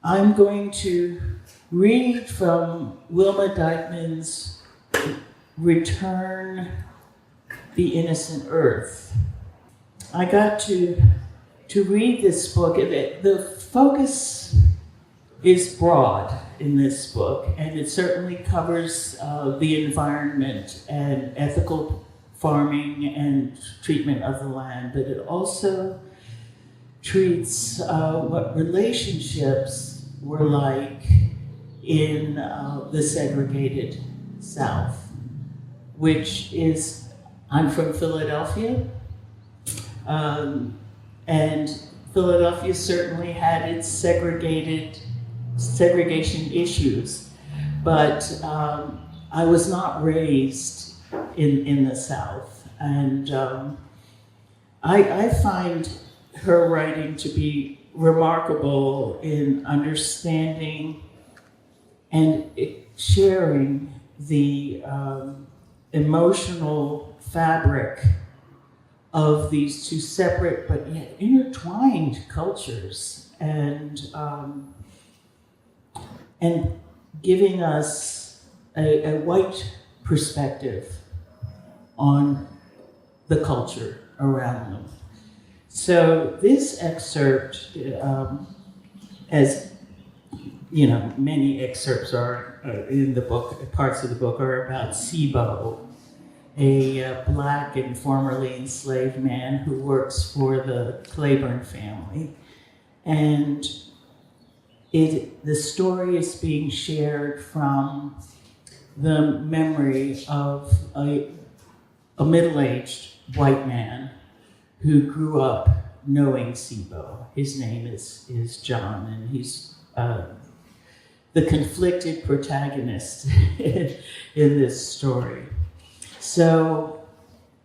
I'm going to read from Wilma Dykeman's Return the Innocent Earth. I got to read this book. The focus is broad in this book, and it certainly covers the environment and ethical farming and treatment of the land, but it also treats what relationships were like in the segregated South, which is, I'm from Philadelphia, and Philadelphia certainly had its segregation issues, but I was not raised in the South, and I find her writing to be remarkable in understanding and sharing the emotional fabric of these two separate but yet intertwined cultures, and giving us a white perspective on the culture around them. So this excerpt, as you know, many excerpts are in the book, parts of the book are about Cebo, a Black and formerly enslaved man who works for the Clayburn family. And the story is being shared from the memory of a middle-aged white man who grew up knowing Cebo. His name is John, and he's the conflicted protagonist in this story. So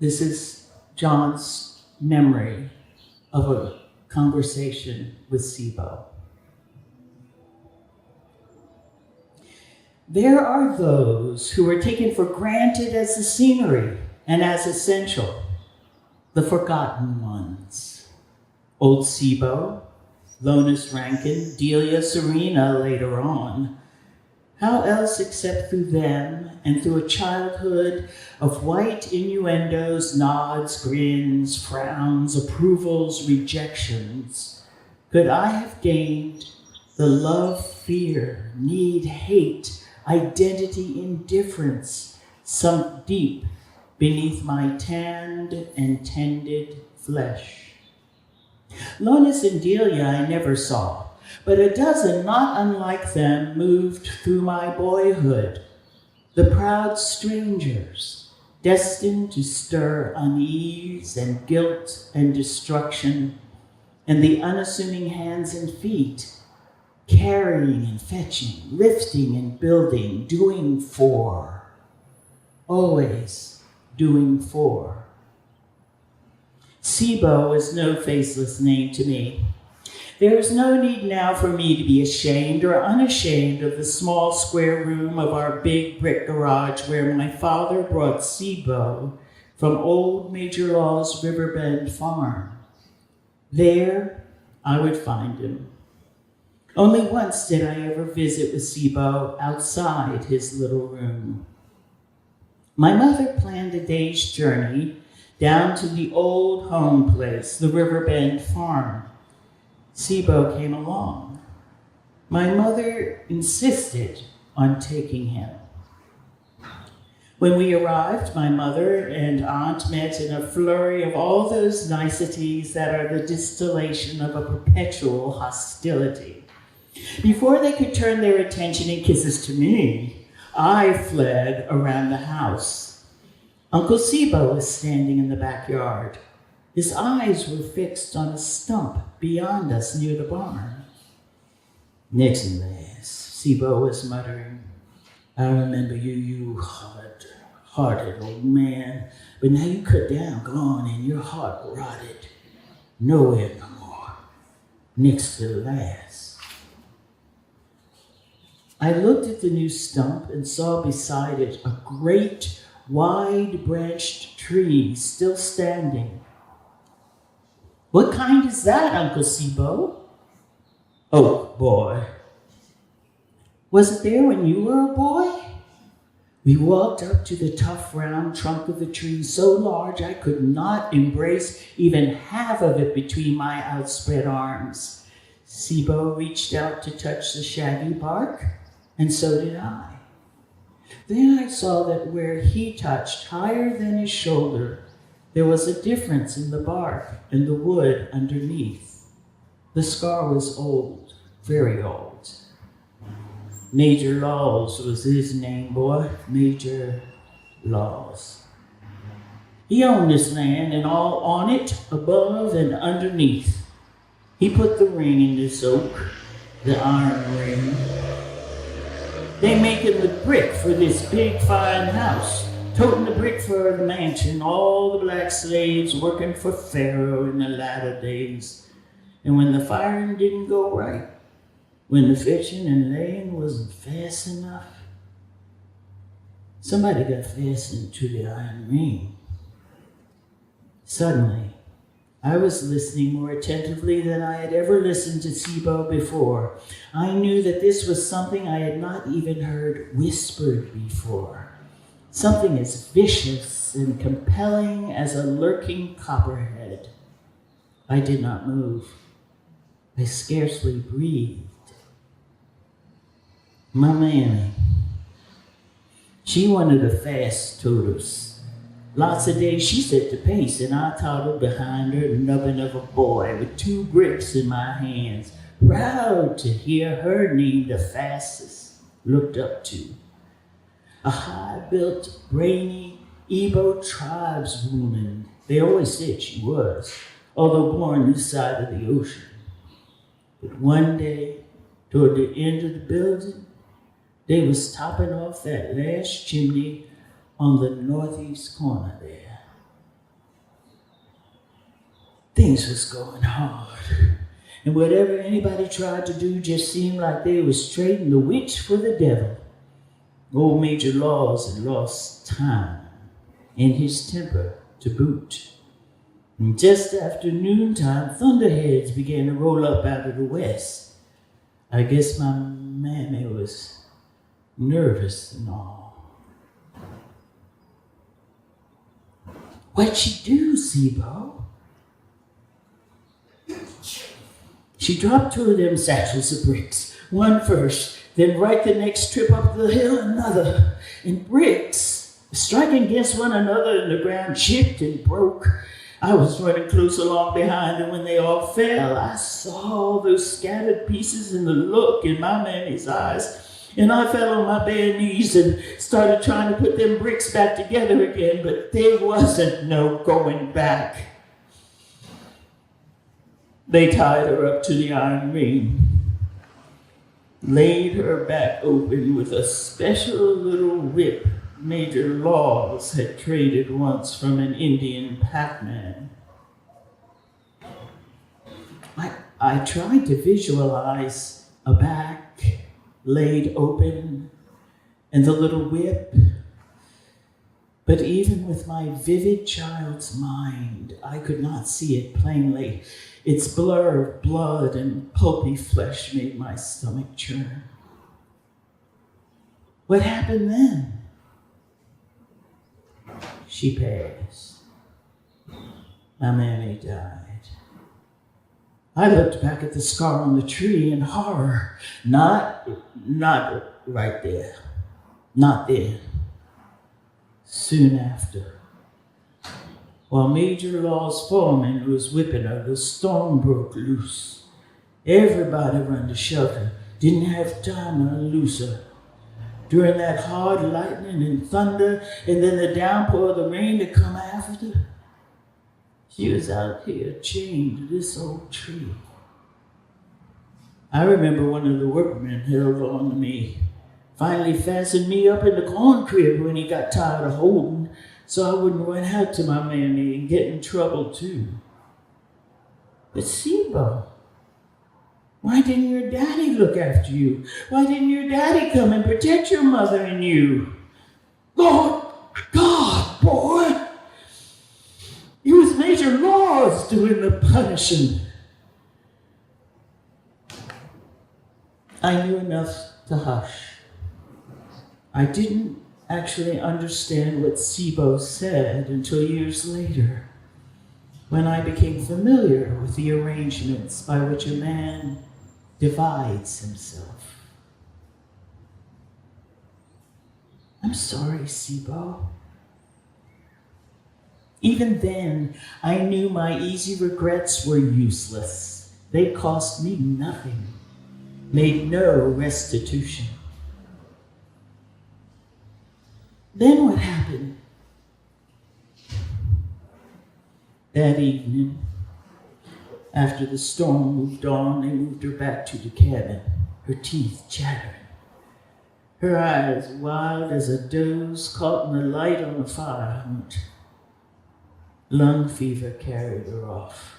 this is John's memory of a conversation with Cebo. There are those who are taken for granted as the scenery and as essential, the forgotten ones. Old Cebo, Lonis Rankin, Delia Serena later on. How else except through them and through a childhood of white innuendos, nods, grins, frowns, approvals, rejections, could I have gained the love, fear, need, hate, identity, indifference sunk deep beneath my tanned and tended flesh? Lonis and Delia I never saw, but a dozen not unlike them moved through my boyhood, the proud strangers, destined to stir unease and guilt and destruction, and the unassuming hands and feet, carrying and fetching, lifting and building, doing for, always doing for. Cebo is no faceless name to me. There is no need now for me to be ashamed or unashamed of the small square room of our big brick garage where my father brought Cebo from old Major Law's Riverbend farm. There I would find him. Only once did I ever visit with Cebo outside his little room. My mother planned a day's journey down to the old home place, the Riverbend farm. Cebo came along. My mother insisted on taking him. When we arrived, my mother and aunt met in a flurry of all those niceties that are the distillation of a perpetual hostility. Before they could turn their attention in kisses to me, I fled around the house. Uncle Cebo was standing in the backyard. His eyes were fixed on a stump beyond us near the barn. Nixon lass, Cebo was muttering. I remember you hard-hearted old man, but now you cut down, gone, and your heart rotted. Nowhere no more. Next to the last. I looked at the new stump and saw beside it a great, wide-branched tree still standing. What kind is that, Uncle Cebo? Oak, boy, Was it there when you were a boy? We walked up to the tough round trunk of the tree, so large I could not embrace even half of it between my outspread arms. Cebo reached out to touch the shaggy bark, and so did I. Then I saw that where he touched, higher than his shoulder, there was a difference in the bark and the wood underneath. The scar was old, very old. Major Laws was his name, boy. Major Laws. He owned this land and all on it, above and underneath. He put the ring in this oak, the iron ring. They making the brick for this big fine house, toting the brick for the mansion, all the black slaves working for Pharaoh in the latter days. And when the firing didn't go right, when the fetching and laying wasn't fast enough, somebody got fastened to the iron ring. Suddenly, I was listening more attentively than I had ever listened to Cebo before. I knew that this was something I had not even heard whispered before. Something as vicious and compelling as a lurking copperhead. I did not move. I scarcely breathed. My mammy, she wanted a fast tortoise. Lots of days she set the pace, and I toddled behind her, nubbin of a boy with 2 bricks in my hands, proud to hear her named the fastest, looked up to. A high-built, brainy Igbo tribeswoman. They always said she was, although born this side of the ocean. But one day, toward the end of the building, they was topping off that last chimney on the northeast corner there. Things was going hard, and whatever anybody tried to do just seemed like they was trading the witch for the devil. Old Major Laws had lost time and his temper to boot. And just after noontime, thunderheads began to roll up out of the west. I guess my mammy was nervous and all. What'd she do, Cebo? She dropped 2 of them satchels of bricks, one first, then right the next trip up the hill, another. And bricks, striking against one another, and the ground chipped and broke. I was running close along behind, and when they all fell, I saw those scattered pieces and the look in my mammy's eyes. And I fell on my bare knees and started trying to put them bricks back together again, but there wasn't no going back. They tied her up to the iron ring, laid her back open with a special little whip Major Laws had traded once from an Indian packman. I tried to visualize a back laid open and the little whip, but even with my vivid child's mind, I could not see it plainly. Its blur of blood and pulpy flesh made my stomach churn. What happened then? She passed. My mammy died. I looked back at the scar on the tree in horror. Not right there. Not then. Soon after, while Major Law's foreman was whipping her, the storm broke loose. Everybody run to shelter. Didn't have time to unloose her. During that hard lightning and thunder, and then the downpour of the rain to come after, she was out here chained to this old tree. I remember one of the workmen held on to me, finally fastened me up in the corn crib when he got tired of holding, so I wouldn't run out to my mammy and get in trouble too. But Cebo, why didn't your daddy look after you? Why didn't your daddy come and protect your mother and you? Lord God, boy! It was Major Laws doing the punishing. I knew enough to hush. I didn't actually understand what Cebo said until years later, when I became familiar with the arrangements by which a man divides himself. I'm sorry, Cebo. Even then, I knew my easy regrets were useless. They cost me nothing, made no restitution. Then what happened? That evening, after the storm moved on, they moved her back to the cabin, her teeth chattering, her eyes wild as a doe's caught in the light on a fire hunt. Lung fever carried her off.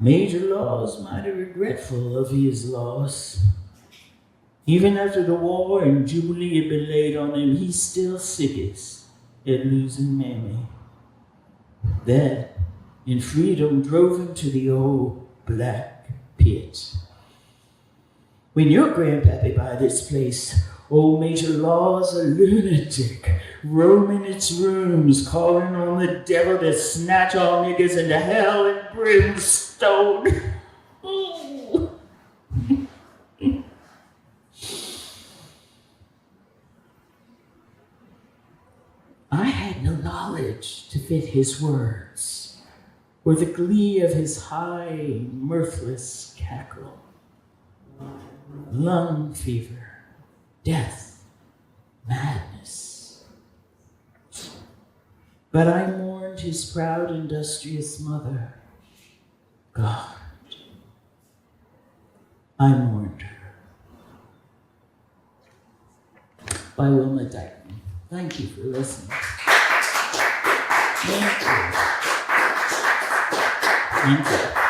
Major Laws mighty regretful of his loss. Even after the war and Jubilee had been laid on him, he's still sickest at losing Mammy. That, in freedom, drove him to the old black pit. When your grandpappy buy this place, old Major Law's a lunatic, roaming its rooms, calling on the devil to snatch all niggas into hell and brimstone. I had no knowledge to fit his words, or the glee of his high, mirthless cackle. Lung fever, death, madness. But I mourned his proud, industrious mother. God, I mourned her. By Wilma Dykeman. Thank you for listening. Thank you. Thank you.